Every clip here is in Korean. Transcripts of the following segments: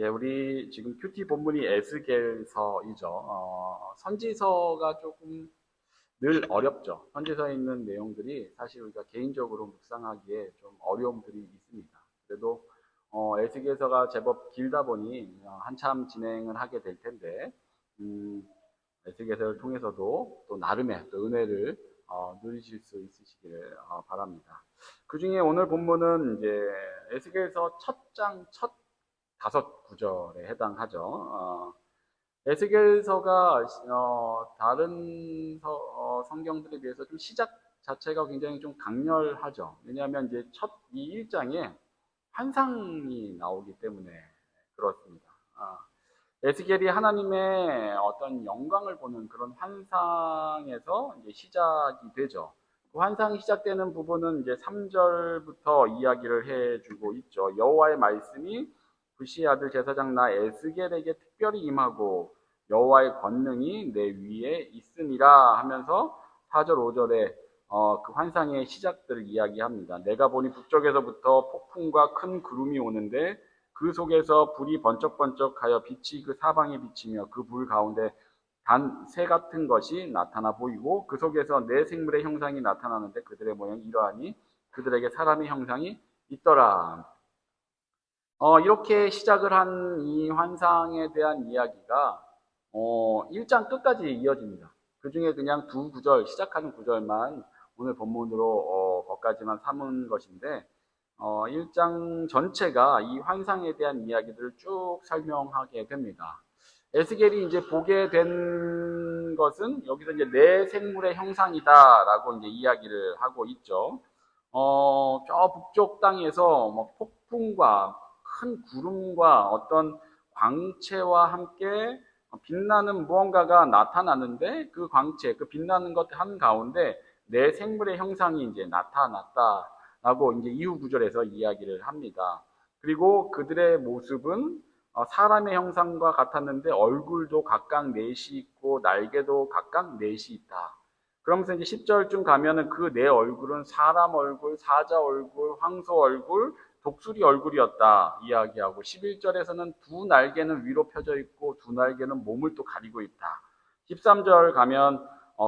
예, 우리 지금 큐티 본문이 에스겔서이죠. 선지서가 조금 늘 어렵죠. 선지서에 있는 내용들이 사실 우리가 개인적으로 묵상하기에 좀 어려움들이 있습니다. 그래도 에스겔서가 제법 길다 보니 한참 진행을 하게 될 텐데 에스겔서를 통해서도 또 나름의 또 은혜를 누리실 수 있으시기를 바랍니다. 그 중에 오늘 본문은 이제 에스겔서 첫 장 첫 다섯 구절에 해당하죠. 에스겔서가 다른 성경들에 비해서 좀 시작 자체가 굉장히 좀 강렬하죠. 왜냐하면 이제 첫 이 1장에 환상이 나오기 때문에 그렇습니다. 에스겔이 하나님의 어떤 영광을 보는 그런 환상에서 이제 시작이 되죠. 그 환상이 시작되는 부분은 이제 3절부터 이야기를 해주고 있죠. 여호와의 말씀이 부시의 아들 제사장 나 에스겔에게 특별히 임하고 여호와의 권능이 내 위에 있으니라 하면서 4절 5절에 그 환상의 시작들을 이야기합니다. 내가 보니 북쪽에서부터 폭풍과 큰 구름이 오는데 그 속에서 불이 번쩍번쩍하여 빛이 그 사방에 비치며 그 불 가운데 단 새 같은 것이 나타나 보이고 그 속에서 네 생물의 형상이 나타나는데 그들의 모양이 이러하니 그들에게 사람의 형상이 있더라. 이렇게 시작을 한 이 환상에 대한 이야기가 1장 끝까지 이어집니다. 그 중에 그냥 두 구절, 시작하는 구절만 오늘 본문으로 거기까지만 삼은 것인데 1장 전체가 이 환상에 대한 이야기들을 쭉 설명하게 됩니다. 에스겔이 이제 보게 된 것은 여기서 이제 네 생물의 형상이다라고 이제 이야기를 하고 있죠. 저 북쪽 땅에서 뭐 폭풍과 큰 구름과 어떤 광채와 함께 빛나는 무언가가 나타나는데 그 광채, 그 빛나는 것 한가운데 네 생물의 형상이 이제 나타났다라고 이제 이후 구절에서 이야기를 합니다. 그리고 그들의 모습은 사람의 형상과 같았는데 얼굴도 각각 넷이 있고 날개도 각각 넷이 있다. 그러면서 이제 10절쯤 가면은 그 네 얼굴은 사람 얼굴, 사자 얼굴, 황소 얼굴, 독수리 얼굴이었다 이야기하고 11절에서는 두 날개는 위로 펴져 있고 두 날개는 몸을 또 가리고 있다. 13절 가면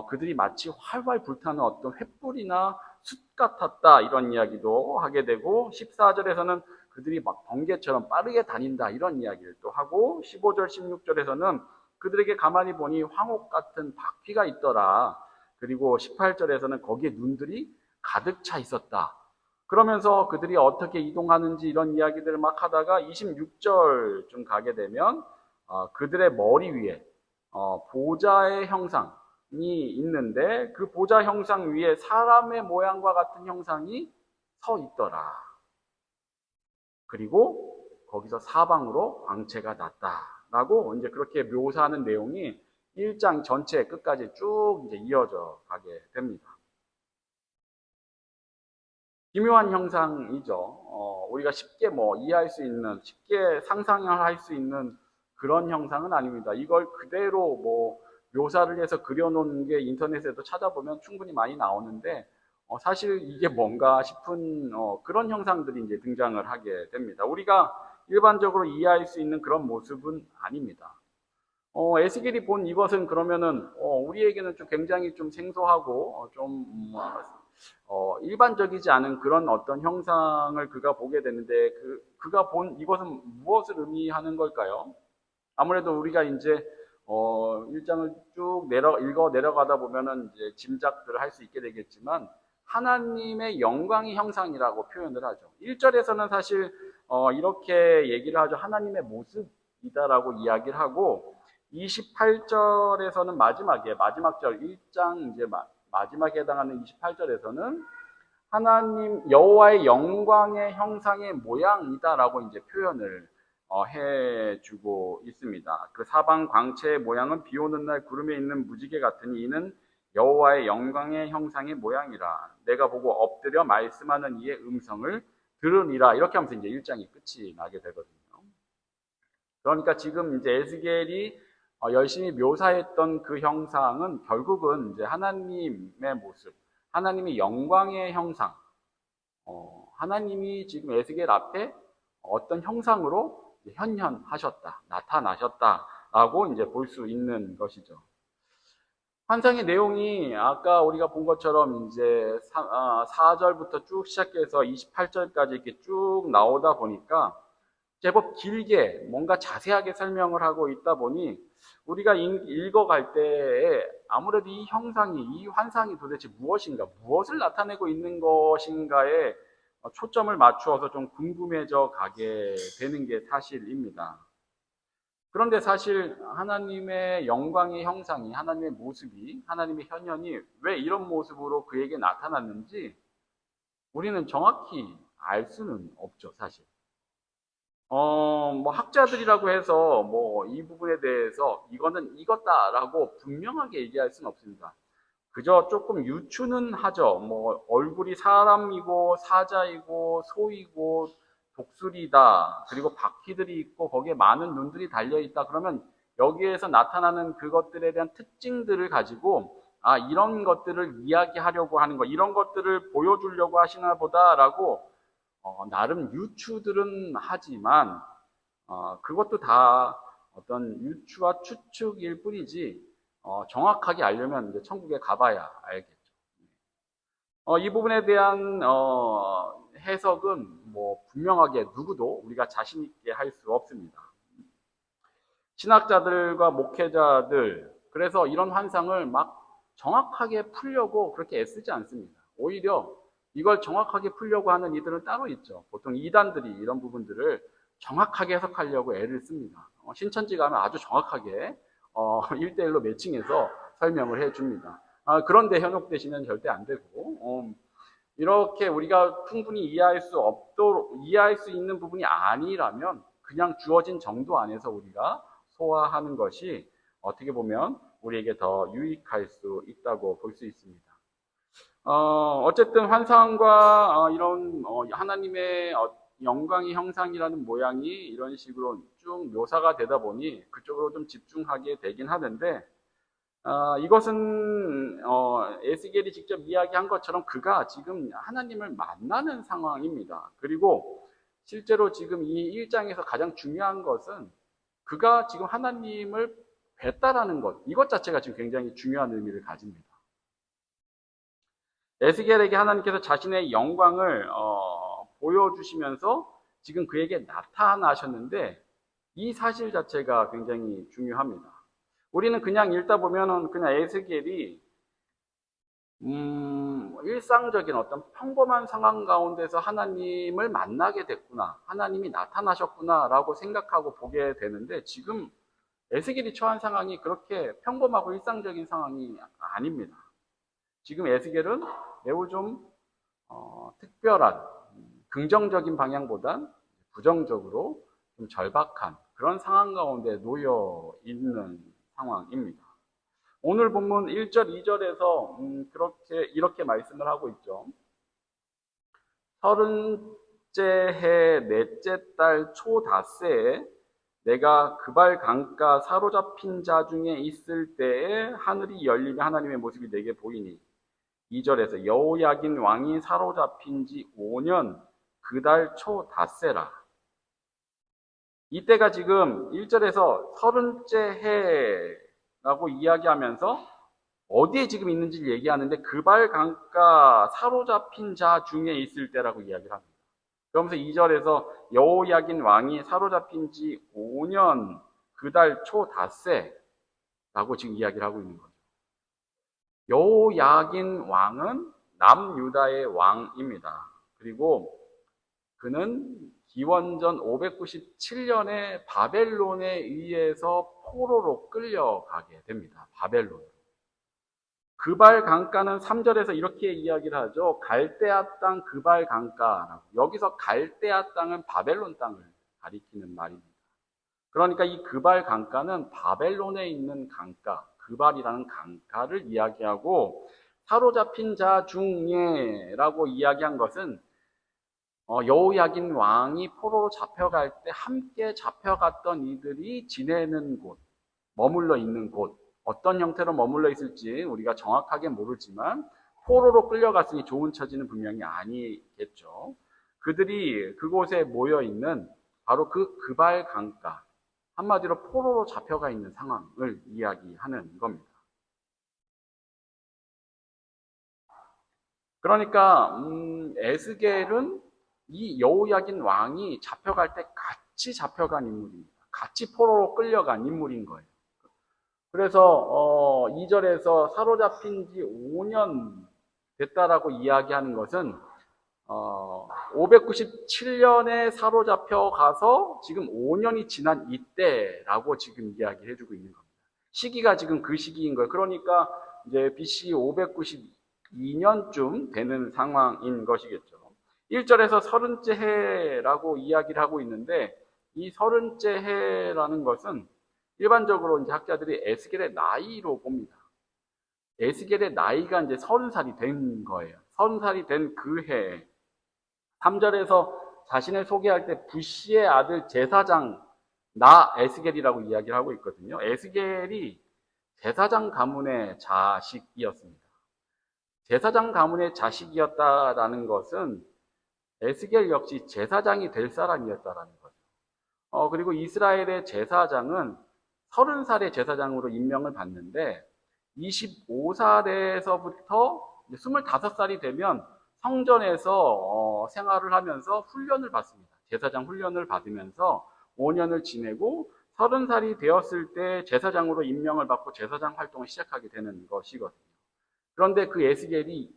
그들이 마치 활활 불타는 어떤 횃불이나 숯 같았다 이런 이야기도 하게 되고 14절에서는 그들이 막 번개처럼 빠르게 다닌다 이런 이야기를 또 하고 15절 16절에서는 그들에게 가만히 보니 황옥 같은 바퀴가 있더라. 그리고 18절에서는 거기에 눈들이 가득 차 있었다. 그러면서 그들이 어떻게 이동하는지 이런 이야기들을 막 하다가 26절쯤 가게 되면 그들의 머리 위에 보좌의 형상이 있는데 그 보좌 형상 위에 사람의 모양과 같은 형상이 서 있더라. 그리고 거기서 사방으로 광채가 났다라고 이제 그렇게 묘사하는 내용이 1장 전체 끝까지 쭉 이제 이어져 가게 됩니다. 기묘한 형상이죠. 우리가 쉽게 뭐 이해할 수 있는, 쉽게 상상할 수 있는 그런 형상은 아닙니다. 이걸 그대로 뭐 묘사를 해서 그려놓은 게 인터넷에도 찾아보면 충분히 많이 나오는데, 사실 이게 뭔가 싶은 그런 형상들이 이제 등장을 하게 됩니다. 우리가 일반적으로 이해할 수 있는 그런 모습은 아닙니다. 에스겔이 본 이것은 그러면은 우리에게는 좀 굉장히 좀 생소하고 일반적이지 않은 그런 어떤 형상을 그가 보게 되는데 그가 본 이것은 무엇을 의미하는 걸까요? 아무래도 우리가 이제 1장을 쭉 읽어 내려가다 보면은 이제 짐작들을 할 수 있게 되겠지만 하나님의 영광의 형상이라고 표현을 하죠. 1절에서는 사실 이렇게 얘기를 하죠. 하나님의 모습이다라고 이야기를 하고 28절에서는 마지막 절 1장 이제 마지막에 해당하는 28절에서는 하나님 여호와의 영광의 형상의 모양이다라고 이제 표현을 해주고 있습니다. 그 사방 광채의 모양은 비 오는 날 구름에 있는 무지개 같으니 이는 여호와의 영광의 형상의 모양이라. 내가 보고 엎드려 말씀하는 이의 음성을 들으니라. 이렇게 하면서 이제 1장이 끝이 나게 되거든요. 그러니까 지금 이제 에스겔이 열심히 묘사했던 그 형상은 결국은 이제 하나님의 모습, 하나님의 영광의 형상, 하나님이 지금 에스겔 앞에 어떤 형상으로 현현하셨다, 나타나셨다라고 이제 볼 수 있는 것이죠. 환상의 내용이 아까 우리가 본 것처럼 이제 4절부터 쭉 시작해서 28절까지 이렇게 쭉 나오다 보니까 제법 길게 뭔가 자세하게 설명을 하고 있다 보니 우리가 읽어갈 때에 아무래도 이 형상이, 이 환상이 도대체 무엇인가, 무엇을 나타내고 있는 것인가에 초점을 맞추어서 좀 궁금해져 가게 되는 게 사실입니다. 그런데 사실 하나님의 영광의 형상이, 하나님의 모습이, 하나님의 현현이 왜 이런 모습으로 그에게 나타났는지 우리는 정확히 알 수는 없죠, 사실. 뭐 학자들이라고 해서 뭐 이 부분에 대해서 이거는 이거다라고 분명하게 얘기할 수는 없습니다. 그저 조금 유추는 하죠. 뭐 얼굴이 사람이고 사자이고 소이고 독수리다. 그리고 바퀴들이 있고 거기에 많은 눈들이 달려 있다. 그러면 여기에서 나타나는 그것들에 대한 특징들을 가지고 이런 것들을 이야기하려고 하는 거, 이런 것들을 보여주려고 하시나 보다라고 나름 유추들은 하지만 그것도 다 어떤 유추와 추측일 뿐이지 정확하게 알려면 이제 천국에 가봐야 알겠죠. 이 부분에 대한 해석은 뭐 분명하게 누구도 우리가 자신 있게 할 수 없습니다. 신학자들과 목회자들, 그래서 이런 환상을 막 정확하게 풀려고 그렇게 애쓰지 않습니다. 오히려 이걸 정확하게 풀려고 하는 이들은 따로 있죠. 보통 이단들이 이런 부분들을 정확하게 해석하려고 애를 씁니다. 신천지 가면 아주 정확하게 1대1로 매칭해서 설명을 해줍니다. 그런데 현혹되시면 절대 안 되고, 이렇게 우리가 충분히 이해할 수 있는 부분이 아니라면 그냥 주어진 정도 안에서 우리가 소화하는 것이 어떻게 보면 우리에게 더 유익할 수 있다고 볼 수 있습니다. 어쨌든 환상과 이런 하나님의 영광의 형상이라는 모양이 이런 식으로 쭉 묘사가 되다 보니 그쪽으로 좀 집중하게 되긴 하는데 이것은 에스겔이 직접 이야기한 것처럼 그가 지금 하나님을 만나는 상황입니다. 그리고 실제로 지금 이 1장에서 가장 중요한 것은 그가 지금 하나님을 뵀다라는 것, 이것 자체가 지금 굉장히 중요한 의미를 가집니다. 에스겔에게 하나님께서 자신의 영광을 보여주시면서 지금 그에게 나타나셨는데 이 사실 자체가 굉장히 중요합니다. 우리는 그냥 읽다 보면은 그냥 에스겔이 일상적인 어떤 평범한 상황 가운데서 하나님을 만나게 됐구나, 하나님이 나타나셨구나라고 생각하고 보게 되는데 지금 에스겔이 처한 상황이 그렇게 평범하고 일상적인 상황이 아닙니다. 지금 에스겔은 매우 좀 특별한 긍정적인 방향보단 부정적으로 좀 절박한 그런 상황 가운데 놓여 있는 상황입니다. 오늘 본문 1절, 2절에서 이렇게 말씀을 하고 있죠. 30째 해 넷째 달 초닷새에 내가 그발 강가 사로잡힌 자 중에 있을 때에 하늘이 열리며 하나님의 모습이 내게 보이니 2절에서 여호야긴 왕이 사로잡힌 지 5년 그달 초닷새라. 이때가 지금 1절에서 30째 해라고 이야기하면서 어디에 지금 있는지를 얘기하는데 그발 강가 사로잡힌 자 중에 있을 때라고 이야기를 합니다. 그러면서 2절에서 여호야긴 왕이 사로잡힌 지 5년 그달 초닷새라고 지금 이야기를 하고 있는 거죠. 여호야긴 왕은 남유다의 왕입니다. 그리고 그는 기원전 597년에 바벨론에 의해서 포로로 끌려가게 됩니다. 바벨론. 그발 강가는 3절에서 이렇게 이야기를 하죠. 갈대아 땅 그발 강가라고. 여기서 갈대아 땅은 바벨론 땅을 가리키는 말입니다. 그러니까 이 그발 강가는 바벨론에 있는 강가, 그발이라는 강가를 이야기하고 사로잡힌 자 중에라고 이야기한 것은 여호야긴 왕이 포로로 잡혀갈 때 함께 잡혀갔던 이들이 지내는 곳, 머물러 있는 곳, 어떤 형태로 머물러 있을지 우리가 정확하게 모르지만 포로로 끌려갔으니 좋은 처지는 분명히 아니겠죠. 그들이 그곳에 모여 있는 바로 그 그발 강가, 한마디로 포로로 잡혀가 있는 상황을 이야기하는 겁니다. 그러니까 에스겔은 이 여호야긴 왕이 잡혀갈 때 같이 잡혀간 인물입니다. 같이 포로로 끌려간 인물인 거예요. 그래서 2절에서 사로잡힌 지 5년 됐다라고 이야기하는 것은 597년에 사로잡혀 가서 지금 5년이 지난 이때라고 지금 이야기를 해주고 있는 겁니다. 시기가 지금 그 시기인 거예요. 그러니까 이제 BC 592년쯤 되는 상황인 것이겠죠. 1절에서 30째 해라고 이야기를 하고 있는데 이 30째 해라는 것은 일반적으로 이제 학자들이 에스겔의 나이로 봅니다. 에스겔의 나이가 이제 30살이 된 거예요. 30살이 된 그 해에 3절에서 자신을 소개할 때 부시의 아들 제사장 나 에스겔이라고 이야기를 하고 있거든요. 에스겔이 제사장 가문의 자식이었습니다. 제사장 가문의 자식이었다라는 것은 에스겔 역시 제사장이 될 사람이었다라는 거죠. 그리고 이스라엘의 제사장은 30살의 제사장으로 임명을 받는데 25살에서부터 25살이 되면 성전에서 생활을 하면서 훈련을 받습니다. 제사장 훈련을 받으면서 5년을 지내고 30살이 되었을 때 제사장으로 임명을 받고 제사장 활동을 시작하게 되는 것이거든요. 그런데 그 에스겔이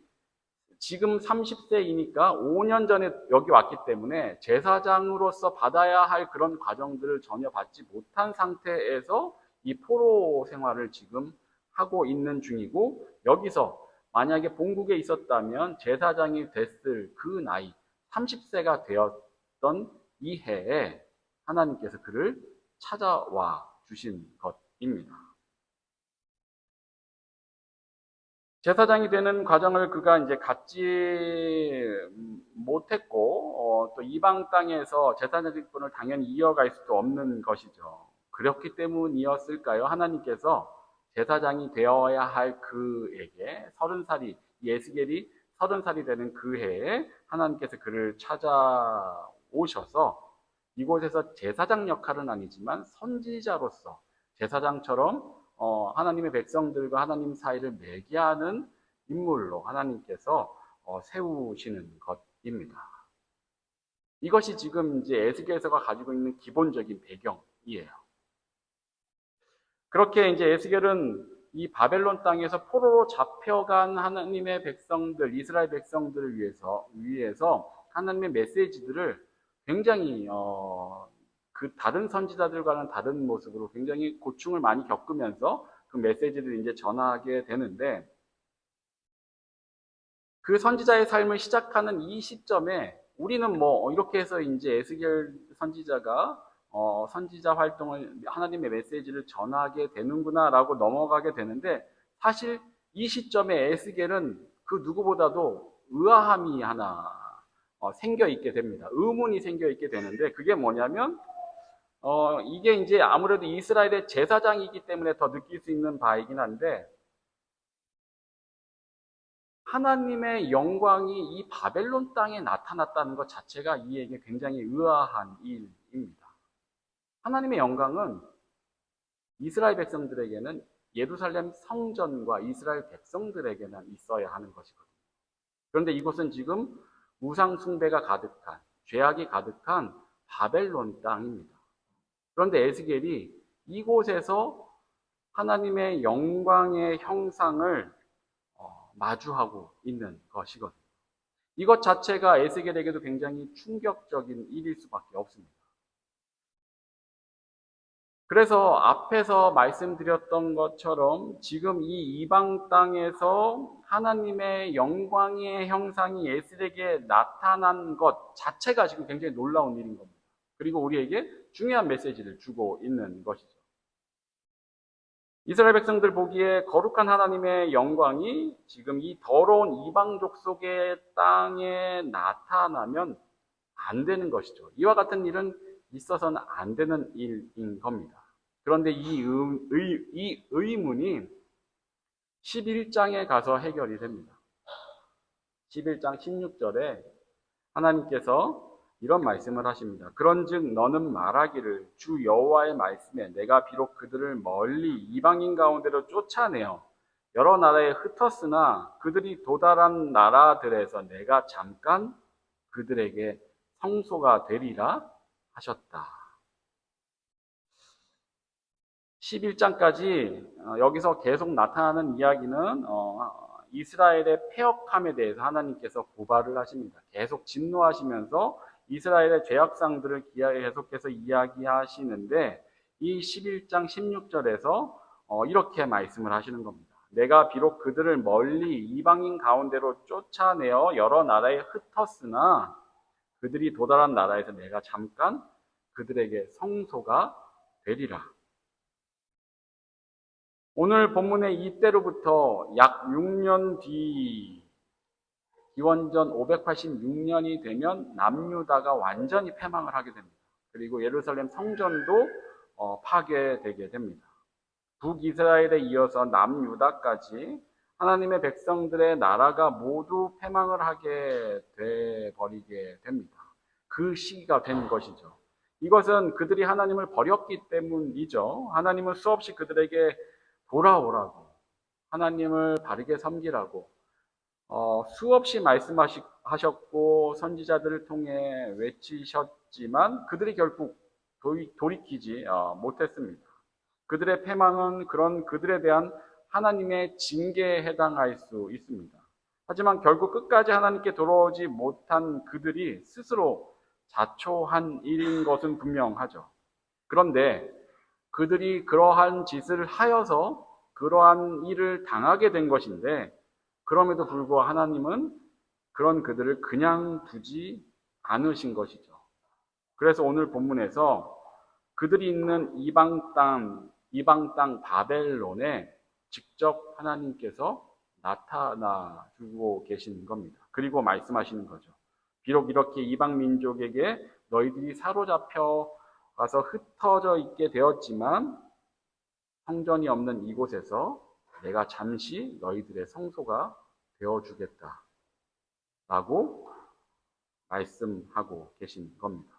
지금 30세이니까 5년 전에 여기 왔기 때문에 제사장으로서 받아야 할 그런 과정들을 전혀 받지 못한 상태에서 이 포로 생활을 지금 하고 있는 중이고, 여기서 만약에 본국에 있었다면 제사장이 됐을 그 나이 30세가 되었던 이 해에 하나님께서 그를 찾아와 주신 것입니다. 제사장이 되는 과정을 그가 이제 갖지 못했고, 또 이방 땅에서 제사장 직분을 당연히 이어갈 수도 없는 것이죠. 그렇기 때문이었을까요? 하나님께서 제사장이 되어야 할 그에게 30살이, 에스겔이 30살이 되는 그 해에 하나님께서 그를 찾아오셔서 이곳에서 제사장 역할은 아니지만 선지자로서 제사장처럼 하나님의 백성들과 하나님 사이를 매개하는 인물로 하나님께서 세우시는 것입니다. 이것이 지금 이제 에스겔서가 가지고 있는 기본적인 배경이에요. 그렇게 이제 에스겔은 이 바벨론 땅에서 포로로 잡혀간 하나님의 백성들, 이스라엘 백성들을 위해서 하나님의 메시지들을 굉장히 그 다른 선지자들과는 다른 모습으로 굉장히 고충을 많이 겪으면서 그 메시지를 이제 전하게 되는데, 그 선지자의 삶을 시작하는 이 시점에 우리는 이렇게 해서 이제 에스겔 선지자가 선지자 활동을, 하나님의 메시지를 전하게 되는구나라고 넘어가게 되는데, 사실 이 시점에 에스겔은 그 누구보다도 의아함이 하나 생겨 있게 됩니다. 의문이 생겨 있게 되는데, 그게 뭐냐면 이게 이제 아무래도 이스라엘의 제사장이기 때문에 더 느낄 수 있는 바이긴 한데, 하나님의 영광이 이 바벨론 땅에 나타났다는 것 자체가 이에게 굉장히 의아한 일입니다. 하나님의 영광은 이스라엘 백성들에게는 예루살렘 성전과 이스라엘 백성들에게는 있어야 하는 것이거든요. 그런데 이곳은 지금 우상 숭배가 가득한, 죄악이 가득한 바벨론 땅입니다. 그런데 에스겔이 이곳에서 하나님의 영광의 형상을 마주하고 있는 것이거든요. 이것 자체가 에스겔에게도 굉장히 충격적인 일일 수밖에 없습니다. 그래서 앞에서 말씀드렸던 것처럼 지금 이 이방 땅에서 하나님의 영광의 형상이 에스겔에게 나타난 것 자체가 지금 굉장히 놀라운 일인 겁니다. 그리고 우리에게 중요한 메시지를 주고 있는 것이죠. 이스라엘 백성들 보기에 거룩한 하나님의 영광이 지금 이 더러운 이방족 속의 땅에 나타나면 안 되는 것이죠. 이와 같은 일은 있어서는 안 되는 일인 겁니다. 그런데 이 의문이 11장에 가서 해결이 됩니다. 11장 16절에 하나님께서 이런 말씀을 하십니다. 그런즉 너는 말하기를 주 여호와의 말씀에 내가 비록 그들을 멀리 이방인 가운데로 쫓아내어 여러 나라에 흩었으나 그들이 도달한 나라들에서 내가 잠깐 그들에게 성소가 되리라 하셨다. 11장까지 여기서 계속 나타나는 이야기는 이스라엘의 패역함에 대해서 하나님께서 고발을 하십니다. 계속 진노하시면서 이스라엘의 죄악상들을 계속해서 이야기하시는데 이 11장 16절에서 이렇게 말씀을 하시는 겁니다. 내가 비록 그들을 멀리 이방인 가운데로 쫓아내어 여러 나라에 흩었으나 그들이 도달한 나라에서 내가 잠깐 그들에게 성소가 되리라. 오늘 본문의 이때로부터 약 6년 뒤 기원전 586년이 되면 남유다가 완전히 패망을 하게 됩니다. 그리고 예루살렘 성전도 파괴되게 됩니다. 북이스라엘에 이어서 남유다까지 하나님의 백성들의 나라가 모두 패망을 하게 돼버리게 됩니다. 그 시기가 된 것이죠. 이것은 그들이 하나님을 버렸기 때문이죠. 하나님은 수없이 그들에게 돌아오라고, 하나님을 바르게 섬기라고 수없이 말씀하셨고 선지자들을 통해 외치셨지만 그들이 결국 돌이키지 못했습니다. 그들의 패망은 그런 그들에 대한 하나님의 징계에 해당할 수 있습니다. 하지만 결국 끝까지 하나님께 돌아오지 못한 그들이 스스로 자초한 일인 것은 분명하죠. 그런데 그들이 그러한 짓을 하여서 그러한 일을 당하게 된 것인데 그럼에도 불구하고 하나님은 그런 그들을 그냥 두지 않으신 것이죠. 그래서 오늘 본문에서 그들이 있는 이방 땅 바벨론에 직접 하나님께서 나타나 주고 계시는 겁니다. 그리고 말씀하시는 거죠. 비록 이렇게 이방 민족에게 너희들이 사로잡혀 가서 흩어져 있게 되었지만 성전이 없는 이곳에서 내가 잠시 너희들의 성소가 되어주겠다 라고 말씀하고 계신 겁니다.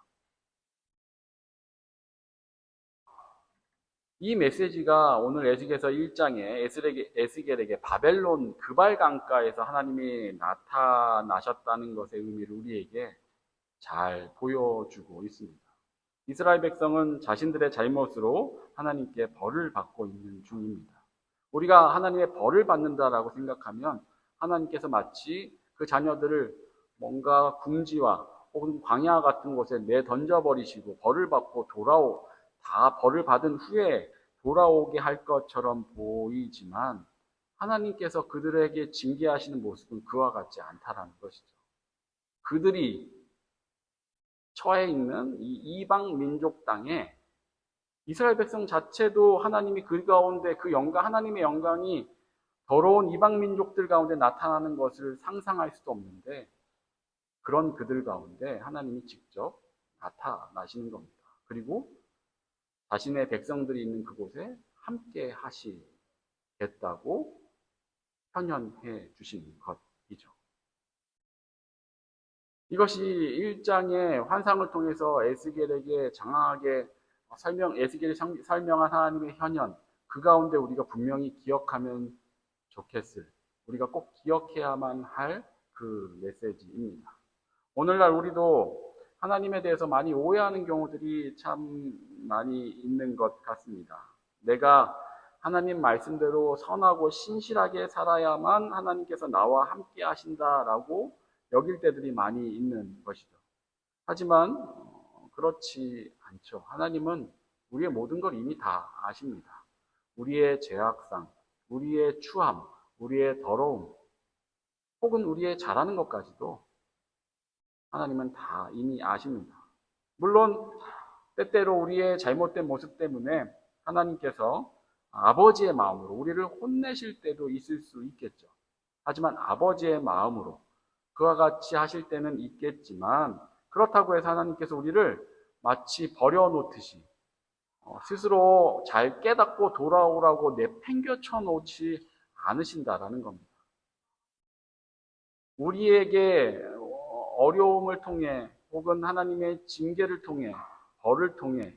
이 메시지가 오늘 에스겔서 1장에 에스겔에게 바벨론 그발 강가에서 하나님이 나타나셨다는 것의 의미를 우리에게 잘 보여주고 있습니다. 이스라엘 백성은 자신들의 잘못으로 하나님께 벌을 받고 있는 중입니다. 우리가 하나님의 벌을 받는다라고 생각하면 하나님께서 마치 그 자녀들을 뭔가 궁지와 혹은 광야 같은 곳에 내던져버리시고 벌을 받고 다 벌을 받은 후에 돌아오게 할 것처럼 보이지만 하나님께서 그들에게 징계하시는 모습은 그와 같지 않다라는 것이죠. 그들이 처해 있는 이 이방 민족 땅에 이스라엘 백성 자체도 하나님이 그 가운데 하나님의 영광이 더러운 이방 민족들 가운데 나타나는 것을 상상할 수도 없는데 그런 그들 가운데 하나님이 직접 나타나시는 겁니다. 그리고 자신의 백성들이 있는 그곳에 함께 하시겠다고 현현해 주신 것이죠. 이것이 1장의 환상을 통해서 에스겔에게 장황하게 에스겔이 설명한 하나님의 현현, 그 가운데 우리가 분명히 기억하면 좋겠을, 우리가 꼭 기억해야만 할 그 메시지입니다. 오늘날 우리도 하나님에 대해서 많이 오해하는 경우들이 참 많이 있는 것 같습니다. 내가 하나님 말씀대로 선하고 신실하게 살아야만 하나님께서 나와 함께 하신다라고 여길 때들이 많이 있는 것이죠. 하지만 그렇지 않죠. 하나님은 우리의 모든 걸 이미 다 아십니다. 우리의 죄악상, 우리의 추함, 우리의 더러움, 혹은 우리의 잘하는 것까지도 하나님은 다 이미 아십니다. 물론 때때로 우리의 잘못된 모습 때문에 하나님께서 아버지의 마음으로 우리를 혼내실 때도 있을 수 있겠죠. 하지만 아버지의 마음으로 그와 같이 하실 때는 있겠지만 그렇다고 해서 하나님께서 우리를 마치 버려놓듯이 스스로 잘 깨닫고 돌아오라고 내팽겨쳐 놓지 않으신다라는 겁니다. 우리에게 어려움을 통해 혹은 하나님의 징계를 통해, 벌을 통해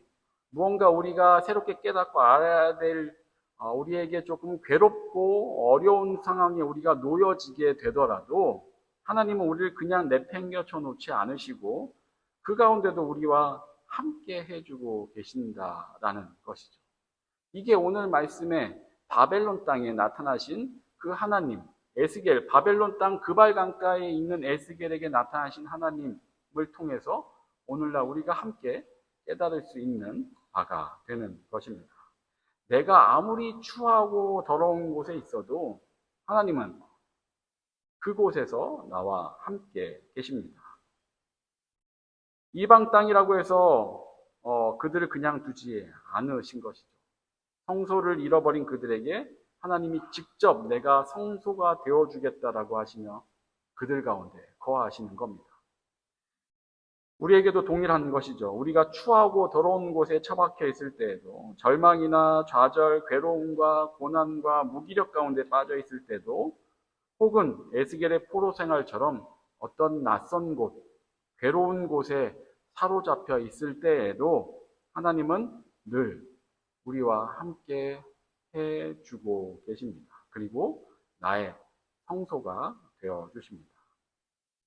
무언가 우리가 새롭게 깨닫고 알아야 될 우리에게 조금 괴롭고 어려운 상황에 우리가 놓여지게 되더라도 하나님은 우리를 그냥 내팽겨쳐 놓지 않으시고 그 가운데도 우리와 함께 해주고 계신다라는 것이죠. 이게 오늘 말씀에 바벨론 땅에 나타나신 그 하나님, 에스겔, 바벨론 땅 그발 강가에 있는 에스겔에게 나타나신 하나님을 통해서 오늘날 우리가 함께 깨달을 수 있는 바가 되는 것입니다. 내가 아무리 추하고 더러운 곳에 있어도 하나님은 그곳에서 나와 함께 계십니다. 이방 땅이라고 해서 그들을 그냥 두지 않으신 것이죠. 성소를 잃어버린 그들에게 하나님이 직접 내가 성소가 되어주겠다라고 하시며 그들 가운데 거하시는 겁니다. 우리에게도 동일한 것이죠. 우리가 추하고 더러운 곳에 처박혀 있을 때에도, 절망이나 좌절, 괴로움과 고난과 무기력 가운데 빠져 있을 때도, 혹은 에스겔의 포로 생활처럼 어떤 낯선 곳, 괴로운 곳에 사로잡혀 있을 때에도 하나님은 늘 우리와 함께 해주고 계십니다. 그리고 나의 성소가 되어 주십니다.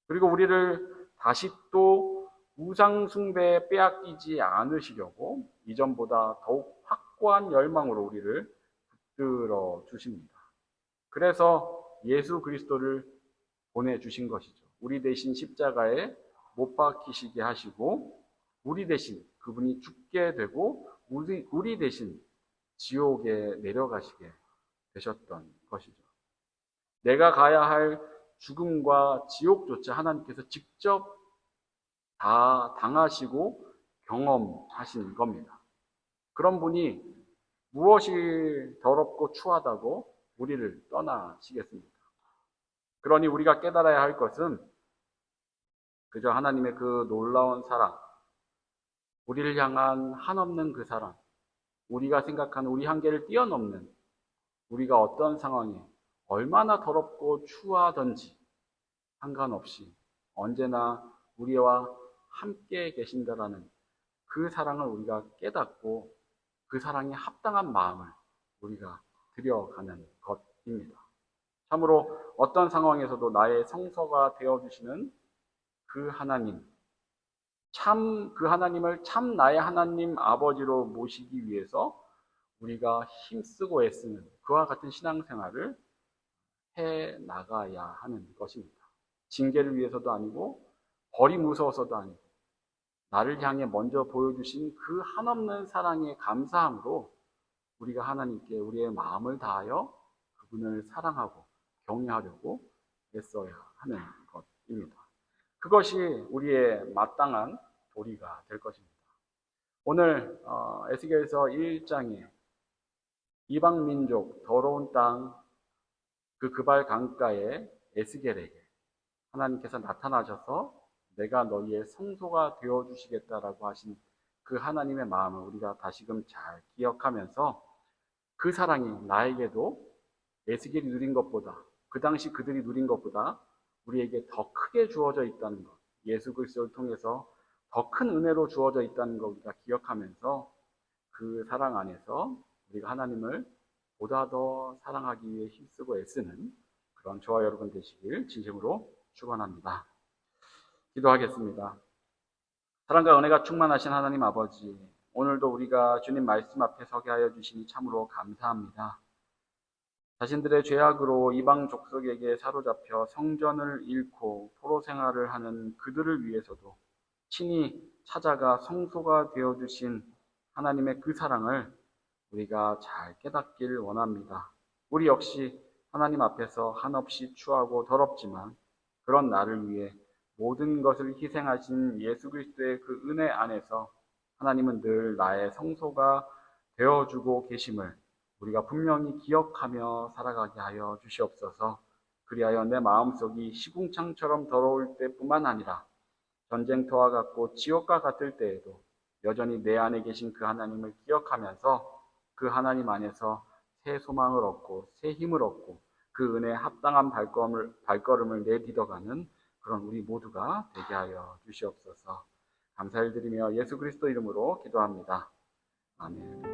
그리고 우리를 다시 또 우상숭배에 빼앗기지 않으시려고 이전보다 더욱 확고한 열망으로 우리를 붙들어 주십니다. 그래서 예수 그리스도를 보내주신 것이죠. 우리 대신 십자가에 못 박히시게 하시고 우리 대신 그분이 죽게 되고 우리 대신 지옥에 내려가시게 되셨던 것이죠. 내가 가야 할 죽음과 지옥조차 하나님께서 직접 다 당하시고 경험하신 겁니다. 그런 분이 무엇이 더럽고 추하다고 우리를 떠나시겠습니까? 그러니 우리가 깨달아야 할 것은 그저 하나님의 그 놀라운 사랑, 우리를 향한 한없는 그 사랑, 우리가 생각하는 우리 한계를 뛰어넘는 우리가 어떤 상황에 얼마나 더럽고 추하든지 상관없이 언제나 우리와 함께 계신다라는 그 사랑을 우리가 깨닫고 그 사랑에 합당한 마음을 우리가 들여가는 것입니다. 참으로 어떤 상황에서도 나의 성서가 되어주시는 그 하나님, 그 하나님을 참 나의 하나님 아버지로 모시기 위해서 우리가 힘쓰고 애쓰는 그와 같은 신앙생활을 해 나가야 하는 것입니다. 징계를 위해서도 아니고 벌이 무서워서도 아니고 나를 향해 먼저 보여주신 그 한없는 사랑에 감사함으로 우리가 하나님께 우리의 마음을 다하여 그분을 사랑하고 경외하려고 애써야 하는 것입니다. 그것이 우리의 마땅한 도리가 될 것입니다. 오늘 에스겔서 1장에 이방 민족 더러운 땅 그 그발 강가의 에스겔에게 하나님께서 나타나셔서 내가 너희의 성소가 되어주시겠다라고 하신 그 하나님의 마음을 우리가 다시금 잘 기억하면서 그 사랑이 나에게도 에스겔이 누린 것보다 그 당시 그들이 누린 것보다 우리에게 더 크게 주어져 있다는 것, 예수 그리스도를 통해서 더 큰 은혜로 주어져 있다는 것 우리가 기억하면서 그 사랑 안에서 우리가 하나님을 보다 더 사랑하기 위해 힘쓰고 애쓰는 그런 저와 여러분 되시길 진심으로 축원합니다. 기도하겠습니다. 사랑과 은혜가 충만하신 하나님 아버지, 오늘도 우리가 주님 말씀 앞에 서게 하여 주시니 참으로 감사합니다. 자신들의 죄악으로 이방 족속에게 사로잡혀 성전을 잃고 포로 생활을 하는 그들을 위해서도 친히 찾아가 성소가 되어주신 하나님의 그 사랑을 우리가 잘 깨닫길 원합니다. 우리 역시 하나님 앞에서 한없이 추하고 더럽지만 그런 나를 위해 모든 것을 희생하신 예수 그리스도의 그 은혜 안에서 하나님은 늘 나의 성소가 되어주고 계심을 우리가 분명히 기억하며 살아가게 하여 주시옵소서. 그리하여 내 마음속이 시궁창처럼 더러울 때뿐만 아니라 전쟁터와 같고 지옥과 같을 때에도 여전히 내 안에 계신 그 하나님을 기억하면서 그 하나님 안에서 새 소망을 얻고 새 힘을 얻고 그 은혜에 합당한 발걸음을 내딛어가는 그런 우리 모두가 되게 하여 주시옵소서. 감사를 드리며 예수 그리스도 이름으로 기도합니다. 아멘.